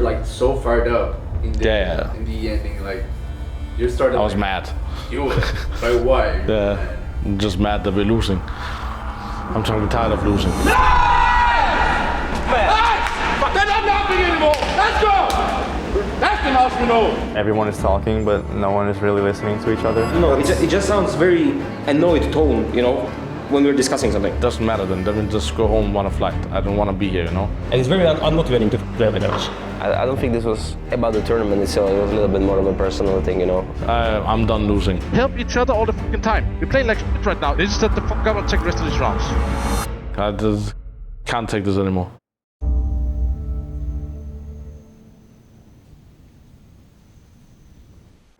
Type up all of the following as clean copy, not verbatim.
like so fired up in the in the ending. Like you started. I was mad. You were. Like why? Yeah, I'm just mad that we're losing. I'm totally tired of losing. They're not laughing anymore. Let's go. That's the last we know. Everyone is talking, but no one is really listening to each other. No, it just sounds very annoyed tone, you know, when we're discussing something. Doesn't matter then we just go home on a flight. I don't want to be here, you know. And it's very unmotivating to play with us. I don't think this was about the tournament itself. It was a little bit more of a personal thing, you know. I'm done losing. Help each other all the fucking time. We're playing like shit right now. They just shut the fuck up and take the rest of these rounds. I just can't take this anymore.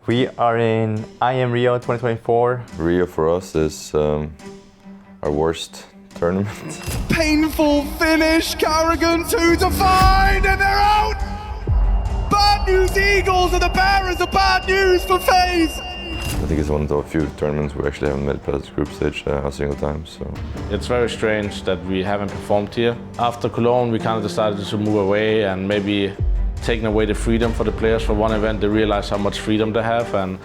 We are in IEM Rio 2024. Rio for us is our worst tournament. Painful finish, Carrigan 2 to 5, and they're out! Bad news Eagles are the bearers of bad news for FaZe! I think it's one of the few tournaments we actually haven't made it past group stage a single time. So it's very strange that we haven't performed here. After Cologne, we kind of decided to move away and maybe taking away the freedom for the players for one event. They realize how much freedom they have, and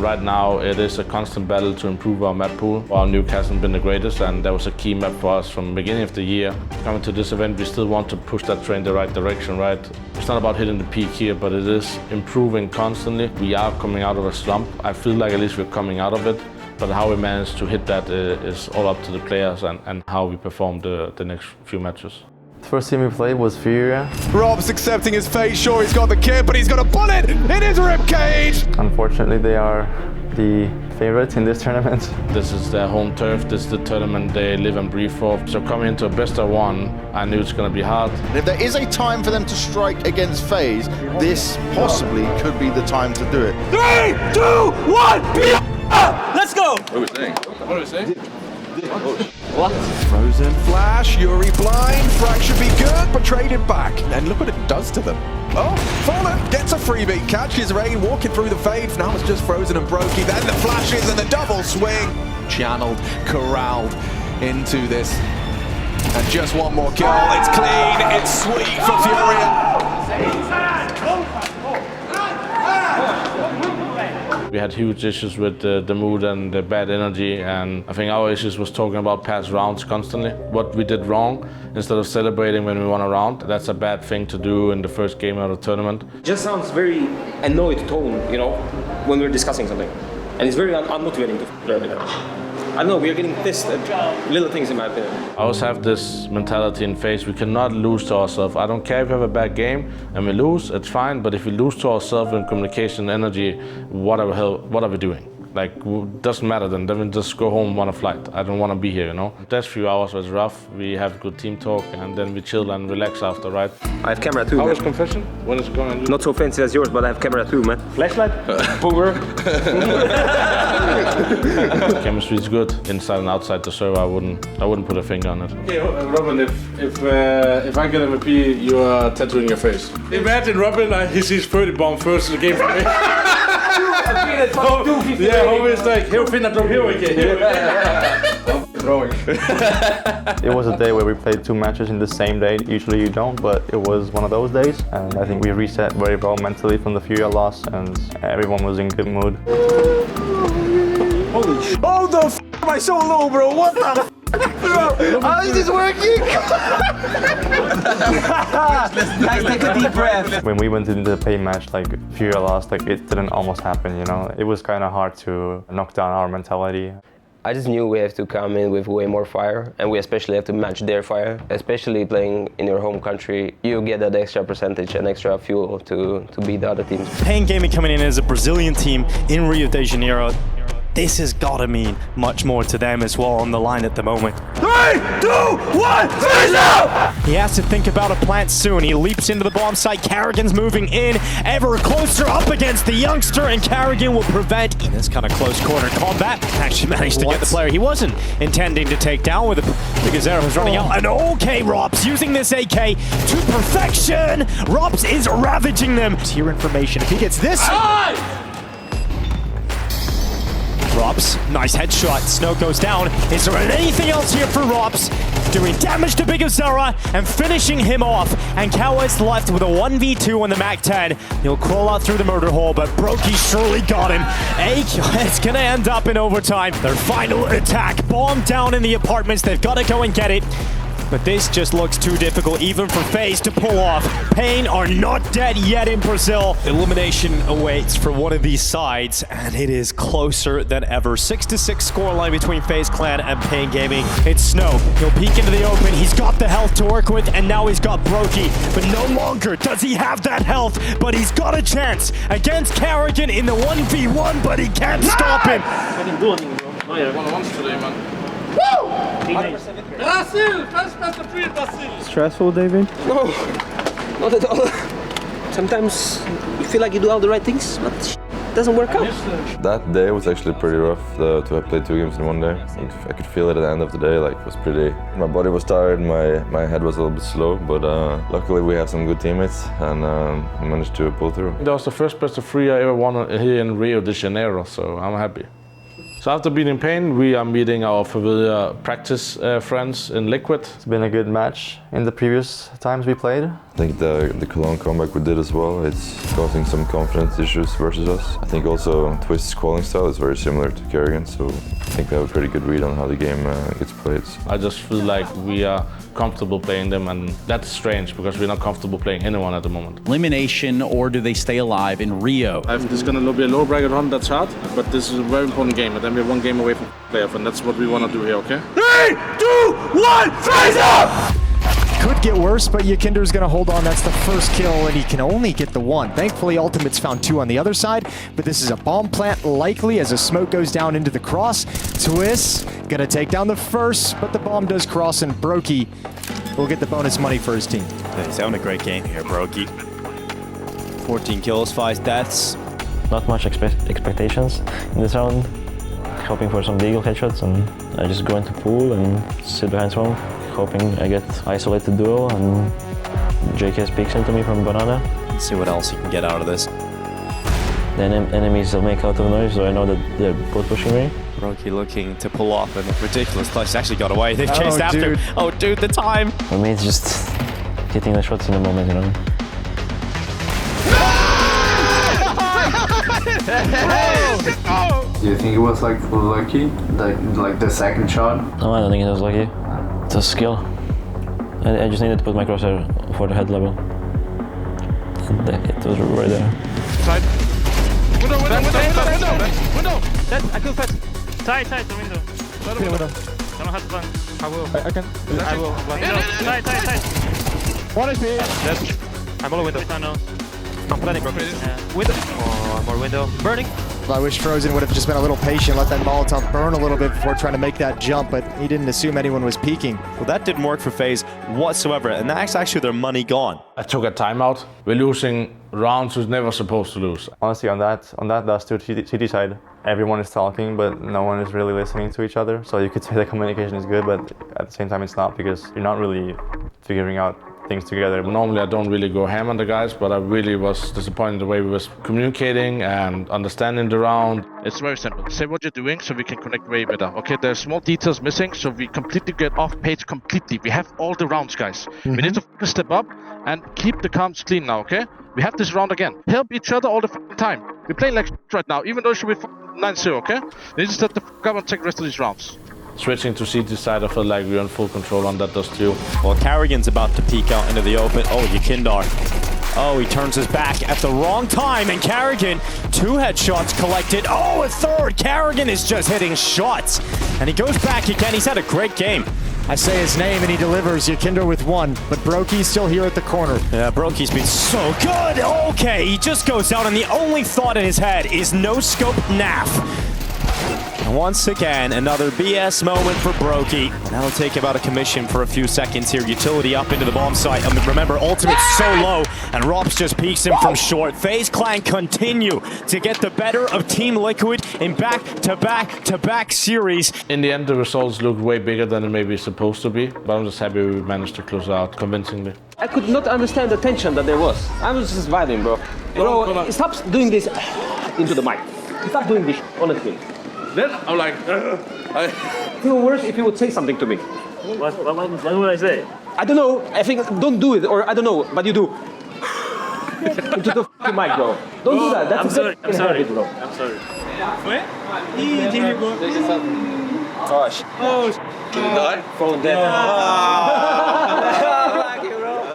right now it is a constant battle to improve our map pool. Our nuke hasn't been the greatest, and that was a key map for us from the beginning of the year. Coming to this event, we still want to push that train the right direction, right? It's not about hitting the peak here, but it is improving constantly. We are coming out of a slump. I feel like at least we're coming out of it, but how we manage to hit that is all up to the players and how we perform the next few matches. The first team we played was Furia. Rob's accepting his fate, sure he's got the kit, but he's got a bullet in his ribcage! Unfortunately, they are the favorites in this tournament. This is their home turf, this is the tournament they live and breathe for. So coming into a best of one, I knew it's going to be hard. And if there is a time for them to strike against FaZe, this possibly could be the time to do it. 3, 2, 1, let's go! What are we saying? What are we saying? What? Frozen flash, Yuri blind, frag should be good, but traded back. And look what it does to them. Oh, Fallen gets a freebie, catches Rain, walking through the fade. Now it's just Frozen and Broky. Then the flashes and the double swing. Channeled, corralled into this. And just one more kill. It's clean, it's sweet for Furia. We had huge issues with the mood and the bad energy, and I think our issues was talking about past rounds constantly. What we did wrong, instead of celebrating when we won a round, that's a bad thing to do in the first game of the tournament. It just sounds very annoyed tone, you know, when we're discussing something. And it's very unmotivating to play with us. I don't know, we are getting pissed at little things in my opinion. I always have this mentality in FaZe, we cannot lose to ourselves. I don't care if we have a bad game and we lose, it's fine, but if we lose to ourselves in communication, energy, what are we doing? Like, doesn't matter then we just go home on a flight. I don't want to be here, you know? That few hours was rough, we have good team talk and then we chill and relax after, right? I have camera too. How man. was confession? When is it going on? Not so fancy as yours, but I have camera too, man. Flashlight? Power. Chemistry is good, inside and outside the server. I wouldn't put a finger on it. Okay, Robin, if I get MVP, you are tattooing your face. Imagine Robin, he sees 30 bomb first in the game for me. Yeah, always like, he'll finna drop here again. It was a day where we played 2 matches in the same day. Usually you don't, but it was one of those days. And I think we reset very well mentally from the Furia loss, and everyone was in good mood. Holy shit. Oh, the f am I so low, bro? What the f? How is this working? Guys, take a deep breath. When we went into the pay match, like Furia lost, like it didn't almost happen, you know? It was kind of hard to knock down our mentality. I just knew we have to come in with way more fire, and we especially have to match their fire. Especially playing in your home country, you get that extra percentage and extra fuel to beat the other teams. Pain Gaming coming in as a Brazilian team in Rio de Janeiro. This has got to mean much more to them as well on the line at the moment. 3, 2, 1, FaZe out! He has to think about a plant soon. He leaps into the bomb site. Carrigan's moving in, ever closer up against the youngster, and Carrigan will prevent in this kind of close corner combat. Actually managed to get the player he wasn't intending to take down with because Zero was running out. And okay, Rops using this AK to perfection. Rops is ravaging them. Tier information. If he gets this. Rops, nice headshot. Snow goes down. Is there anything else here for Rops? doing damage to Big Zara and finishing him off. And Coward's left with a 1v2 on the MAC-10. He'll crawl out through the murder hole, but Broky surely got him. It's gonna end up in overtime. Their final attack, bomb down in the apartments. They've got to go and get it. But this just looks too difficult even for FaZe to pull off. Pain are not dead yet in Brazil. Elimination awaits for one of these sides, and it is closer than ever. 6-6 scoreline between FaZe Clan and Pain Gaming. It's Snow. He'll peek into the open. He's got the health to work with, and now he's got Broky. But no longer does he have that health, but he's got a chance against Carrigan in the 1v1, but he can't stop him. Stressful, David? No, not at all. Sometimes you feel like you do all the right things, but it doesn't work out. That day was actually pretty rough to have played 2 games in one day. I could feel it at the end of the day, like it was pretty... My body was tired, my head was a little bit slow, but luckily we have some good teammates and we managed to pull through. That was the first best of 3 I ever won here in Rio de Janeiro, so I'm happy. So after beating Pain, we are meeting our familiar practice friends in Liquid. It's been a good match in the previous times we played. I think the Cologne comeback we did as well, it's causing some confidence issues versus us. I think also Twist's calling style is very similar to Carrigan, so I think we have a pretty good read on how the game gets played. I just feel like we are comfortable playing them, and that's strange because we're not comfortable playing anyone at the moment. Elimination, or do they stay alive in Rio? This is going to be a low bracket run, that's hard, but this is a very important game, and then we're 1 game away from playoff, and that's what we want to do here, okay? 3, 2, 1, FaZe up! Could get worse, but Yakinder's gonna hold on. That's the first kill, and he can only get the 1. Thankfully, Ultimate's found 2 on the other side, but this is a bomb plant likely as a smoke goes down into the cross. Twist gonna take down the first, but the bomb does cross, and Broky will get the bonus money for his team. He's having a great game here, Broky. 14 kills, 5 deaths. Not much expectations in this round. Hoping for some deagle headshots, and I just go into pool and sit behind smoke, hoping I get isolated duo and JK peeks into me from banana. Let's see what else he can get out of this. The enemies will make out of noise, so I know that they're both pushing me. Broky looking to pull off a ridiculous clutch. He's actually got away. They've chased after. Oh, dude, the time. For me, it's just hitting the shots in the moment, you know. Do you think it was like lucky, like the second shot? No, I don't think it was lucky. It's a skill. I just needed to put my crosshair for the head level. It was right there. Side. Window. Dead. I killed fast. Side, the window. Window. I don't have to run. I will. I can. I will. Side. 1 HP. Dead. I'm all window. I'm planning, bro. Window. Oh, more window. Burning. I wish Frozen would have just been a little patient, let that Molotov burn a little bit before trying to make that jump, but he didn't assume anyone was peeking. Well, that didn't work for FaZe whatsoever, and that's actually their money gone. I took a timeout. We're losing rounds we're never supposed to lose. Honestly, on that last 2 CT side, everyone is talking, but no one is really listening to each other. So you could say the communication is good, but at the same time it's not, because you're not really figuring out things together. Normally I don't really go ham on the guys, but I really was disappointed the way we was communicating and understanding the round. It's very simple. Say what you're doing so we can connect way better. Okay, there's small details missing, so we completely get off page completely. We have all the rounds, guys. We need to step up and keep the comms clean now, okay? We have this round again. Help each other all the time. We're playing like right now, even though it should be 9-0, okay? We need to step the up and take the rest of these rounds. Switching to CT side, I feel like we're in full control on that, does too. Well, Carrigan's about to peek out into the open. Oh, Yakindar. Oh, he turns his back at the wrong time, and Carrigan, 2 headshots collected. Oh, a third! Carrigan is just hitting shots. And he goes back again. He's had a great game. I say his name and he delivers. Yakinder with 1, but Broky's still here at the corner. Yeah, Broky's been so good. Okay, he just goes out, and the only thought in his head is no scope NAF. And once again, another BS moment for Broky. And that'll take him out of commission for a few seconds here. Utility up into the bomb site. I mean, remember, Ultimate's so low, and Rops just peeks him from short. FaZe Clan continue to get the better of Team Liquid in back-to-back series. In the end, the results look way bigger than it maybe supposed to be, but I'm just happy we managed to close out convincingly. I could not understand the tension that there was. I was just vibing, bro. Bro, stop doing this into the mic. Stop doing this, honestly. Then I'm like, I feel worse if you would say something to me. What would I say? I don't know. I think don't do it, or I don't know, but you do. Into the fucking mic, bro. Don't do that. That's I'm sorry. I'm sorry. habit, bro. I'm sorry. Gosh. Falling dead.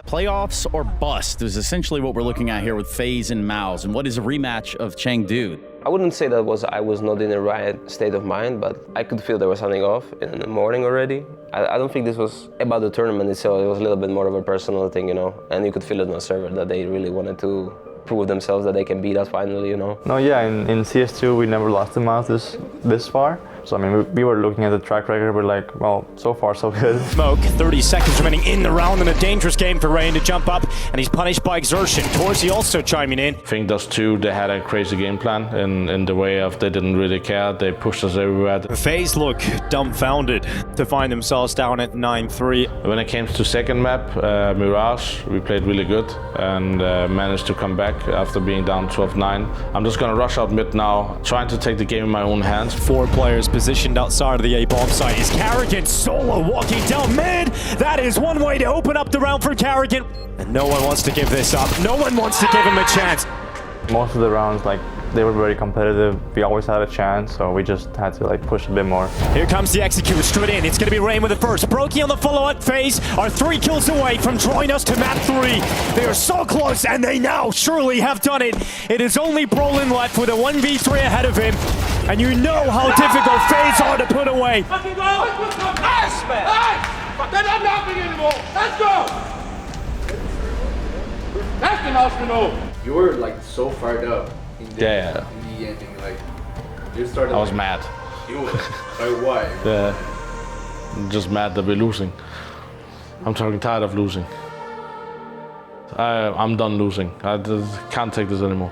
Playoffs or bust is essentially what we're looking at here with FaZe and MOUZ. And what is a rematch of Chengdu? I wouldn't say that I was not in the right state of mind, but I could feel there was something off in the morning already. I don't think this was about the tournament itself. It was a little bit more of a personal thing, you know, and you could feel it on the server that they really wanted to prove themselves that they can beat us finally, you know. No, yeah, in CS2 we never lost to MOUZ this far. So I mean, we were looking at the track record, we're like, well, so far so good. Smoke, 30 seconds remaining in the round, and a dangerous game for Rain to jump up, and he's punished by exertion. Torsey also chiming in. I think those two, they had a crazy game plan in the way of they didn't really care. They pushed us everywhere. FaZe look dumbfounded to find themselves down at 9-3. When it came to second map, Mirage, we played really good and managed to come back after being down 12-9. I'm just gonna rush out mid now, trying to take the game in my own hands. 4 players positioned outside of the A-bomb site. Is Carrigan solo walking down mid? That is one way to open up the round for Carrigan. And no one wants to give this up. No one wants to give him a chance. Most of the rounds, like, they were very competitive. We always had a chance, so we just had to like push a bit more. Here comes the execute straight in. It's going to be Rain with the first. Broky on the follow-up phase are 3 kills away from drawing us to map 3. They are so close, and they now surely have done it. It is only Brolin left with a 1v3 ahead of him. And you know how difficult FaZe are to put away. Fucking go! Nice, man! Nice! They're not knocking anymore! Let's go! That's the mouse. You were like so fired up in the ending, like you started. I was mad. You were. Like why? Yeah, I'm just mad that we're losing. I'm talking tired of losing. I'm done losing. I just can't take this anymore.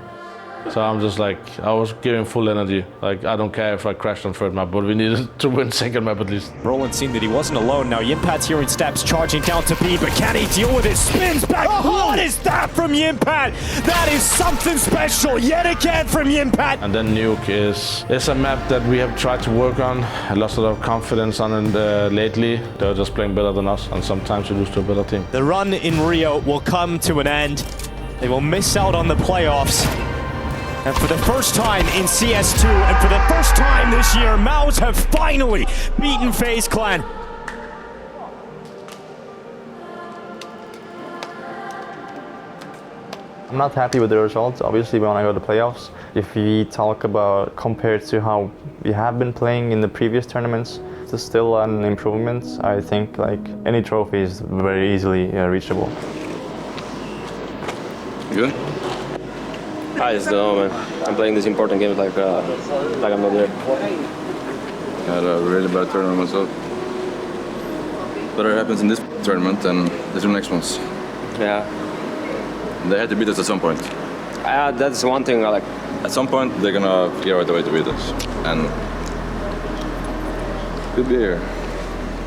So I'm just like, I was giving full energy. Like, I don't care if I crashed on third map, but we needed to win second map at least. Roland seen that he wasn't alone. Now Yimpat's hearing steps charging down to B, but can he deal with it? Spins back. What is that from Yimpat? That is something special yet again from Yimpat. And then Nuke is a map that we have tried to work on. I lost a lot of confidence on it lately. They're just playing better than us, and sometimes we lose to a better team. The run in Rio will come to an end. They will miss out on the playoffs. And for the first time in CS2, and for the first time this year, MOUZ have finally beaten FaZe Clan. I'm not happy with the results. Obviously, we want to go to the playoffs. If we talk about compared to how we have been playing in the previous tournaments, it's still an improvement. I think like any trophy is very easily reachable. Good? I just don't know, man. I'm playing this important game like I'm not there. I had a really bad tournament myself. But it happens in this tournament than the 2 next ones. Yeah. They had to beat us at some point. That's one thing I like. At some point, they're gonna figure out a way to beat us. And we'll be here.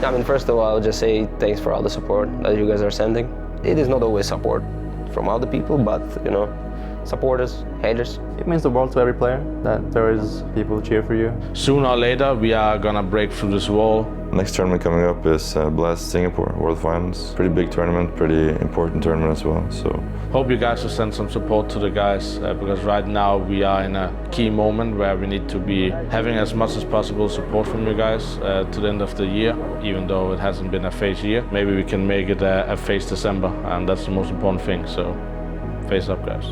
I mean, first of all, I'll just say thanks for all the support that you guys are sending. It is not always support from other people, but, you know, supporters, haters. It means the world to every player that there is people who cheer for you. Sooner or later, we are gonna break through this wall. Next tournament coming up is Blast Singapore World Finals. Pretty big tournament, pretty important tournament as well. So hope you guys will send some support to the guys because right now we are in a key moment where we need to be having as much as possible support from you guys to the end of the year. Even though it hasn't been a FaZe year, maybe we can make it a FaZe December, and that's the most important thing. So, FaZe up, guys.